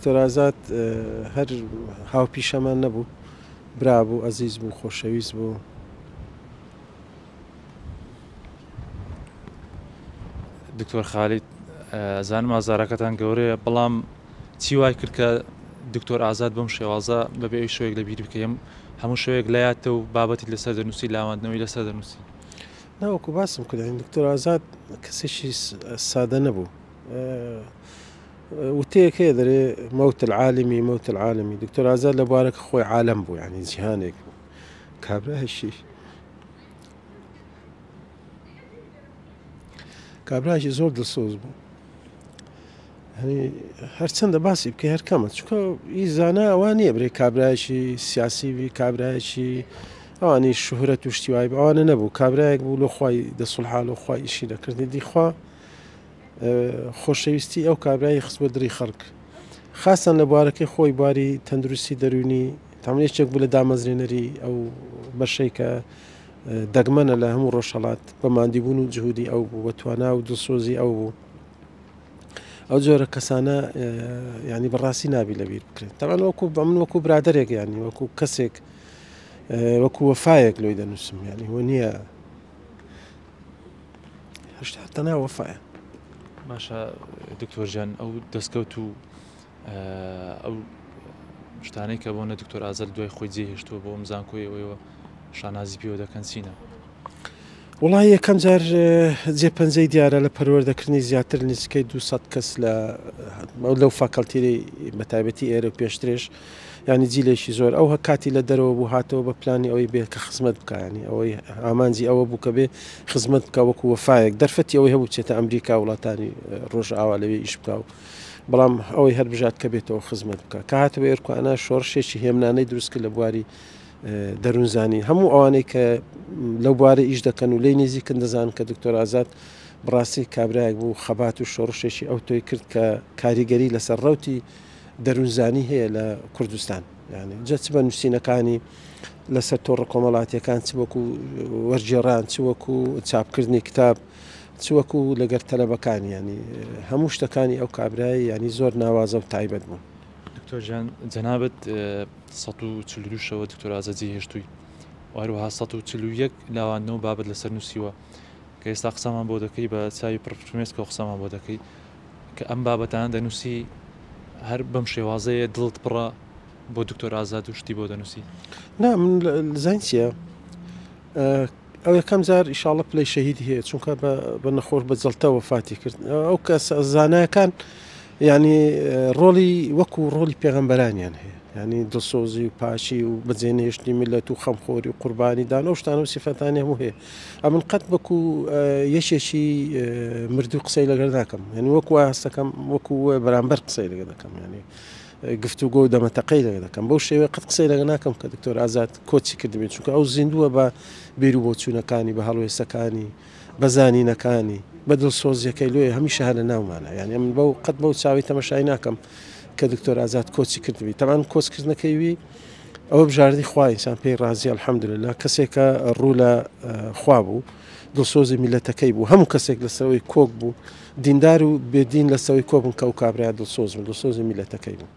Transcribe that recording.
دکتۆر ئازاد هەر هاوپیشەمان نەبوو، برا بوو، ئەزیز بوو، خۆشەویست بوو. دکتۆر خالید زانم ئازارەکەتان گەورەیە، بەڵام چی وای کرد کە دکتۆر ئازاد بەم شێوازە بەبێ ئەوی شوێک لە بیر بکەم هەموو شوێک لایاتە و بابەتی لەسەر دەنووسی لاوەندنەوەی لەسەر دەنووسی. ناوەکو باسم کردین دکتۆر ئازاد کەسێکی سادە نەبوو. وتەیەک هەیە دەرێ مەوت العالمی مەوت العالمی. دکتۆر ئازاد لە بوارەکە خۆی عالەم بوو، یعنی جیهانێک بوو. کابرایشی زۆر دڵسۆز بوو. هەرچەندە باسی بکە هەر کەمە، چونکە هیچ زانا ئەوان نییە برێ کابرایشی سیاسیوی، کابرایشی ئەوانی شوهرەت و شتیوای ئەوانە نەبوو. کابرایەک بوو لە خوای دەسوڵحال و خوای ئیشی دەکردی دیخوا خۆشەویستی ئەو کابرایی خست بۆ دڕی خەڵک، خاستان لە بوارەکەی خۆی بواری تەندروستی دەرونی تامێشێک بوو لە دامەزرێنەری ئەو بەشەی کە دەگمەنە لە هەموو ڕۆژهەڵات بە مادیبوون و جهودی ئەو بوو، بە توانا و دڵسۆزی ئەو بوو. ئەو جۆرە کەسانە ینی بەڕاستی نابی لەبیر بکرێت. تەمان وەکو بە من وەکو برادێک، ینی وەکو کەسێک وەکو وەفایەک لۆی دەنووسم، ینی هۆ نییە هەشتا تەنا وەفایە. باشە دکتۆر جان، ئەو دەستکەوت و ئەو شتانەی کە بۆنە دکتۆر ئازاد دوای خۆی جێهێشتووە بۆ ئەم زانکۆی ئەوەوە شانازی پێوە دەکەن چینە؟ وڵی یەکەم جار جێپەنجەی دیارە لە پەروەردەکردنی زیاتر نزیکەی 200 کەس لەو فاکەڵتیرەی بەتایبەتی ئێرە پێشترێش، ینی جیلێکی زۆر ئەو کاتی لە دەرەوە بوو هاتەوە بە پلانی ئەوەی بێت کە خزمەت بکە، ینی ئەوەی ئامانجی ئەوە بوو کە بێ خزمەت بکە وەکو وەفایەک. دەرفەتی ئەوەی هەبوو چێتە ئەمریکا وڵاتانی ڕۆژ ئاوا لەوێ ئیش بکە، بەڵام ئەوەی هەر بژات کە بێتەوە خزمەت بکە. کە هاتەوە ئێرکوانە شۆڕشێکی هێمنانەی دروست کرد لە بواری دەروونزانی. هەموو ئەوانەی کە لەو بوارە ئیش دەکەن و لی نزیکن دەزانن کە دکتۆر ئازاد بڕاستی کابرایەک بوو خەبات و شۆڕشێکی ئەو تۆی کرد کە کاریگەری لەسەر ڕەوتی دەروونزانی هەیە لە کوردستان. یعنی جە چ بە نووسینەکانی لەسەر تۆڕە کۆمەڵاتیەکان، چ وەکو وەرجێڕان، چ وەکو چاپکردنی کتاب، چ وەکو لەگەر تەلەبەکانی، ینی هەموو شتەکانی ئەو کابرایی ینی زۆر ناوازە و تایبەت بوون. دکتۆر جان جەنابەت 142 دکتۆر ئازاد جێهێشتووی، وهروەها 141 لاوانەوە بابەت لەسەر نووسیوە کە ئێستا قسەمان بۆ دەکەی بە چاوی پرفرمێسکە قسەمان بۆ دەکەی کە ئەم بابەتان دەنووسی هەر بەم شێوازەیە دڵت پڕە بۆ دکتۆر ئازاد و شتی بۆ دەنووسی؟ نا من زین چییە؟ ئەو یەکەم جار ئیشاڵە پلەی شەهیدی هەیە، چونکە بە نەخۆش بە جەڵتە وەفاتی کرد. ئەو کەس زانایەکان ینی ڕۆڵی وەکو ڕۆڵی پێغەمبەرانیان هەیە، ینی دڵسۆزی و پاشی و بەجێنێشتنی میلەت و خەمخۆری و قوربانی دان ئەو شتانە و سیفەتانی هەموو هەیە. ئەمن قەت وەکو یەکێکی مردوو قسەی لەگەڵ ناکەم، ینی وەکو هەستەکەم وەکو بەرامبەر قسەی لەگە دەکەم، ینی گفتوگۆ و دەمەتەقەی لەگە دەکەم. بەو شێوەیە قەت قسەی لەگە ناکەم کە دکتۆر ئازاد کۆچی کردبێت، چونکە ئەو زیندووە بە بیر و بۆچوونەکانی، بە هەڵوێستەکانی، بە زانینەکانی، بە دڵسۆزیەکەی لێ هەمیشە هەر لە ناومانە. یعنی من بەو قەت بەو چاوی تەمەشای ناکەم کە دکتۆر ئازاد کۆچی کردبی. تەمان کۆچکردنەکەیوی ئەوە بژاردی خوای ئینسان پێی ڕازی الحەمدولله، کەسێکە ڕوو لە خوا بوو، دڵسۆزی میلەتەکەی بوو، هەموو کەسێک لەسەرەوەی کۆک بوو، دیندار و بێدین لەسەوەی کۆبن کە ئەو کابرای دڵسۆزی میلەتەکەی بوو.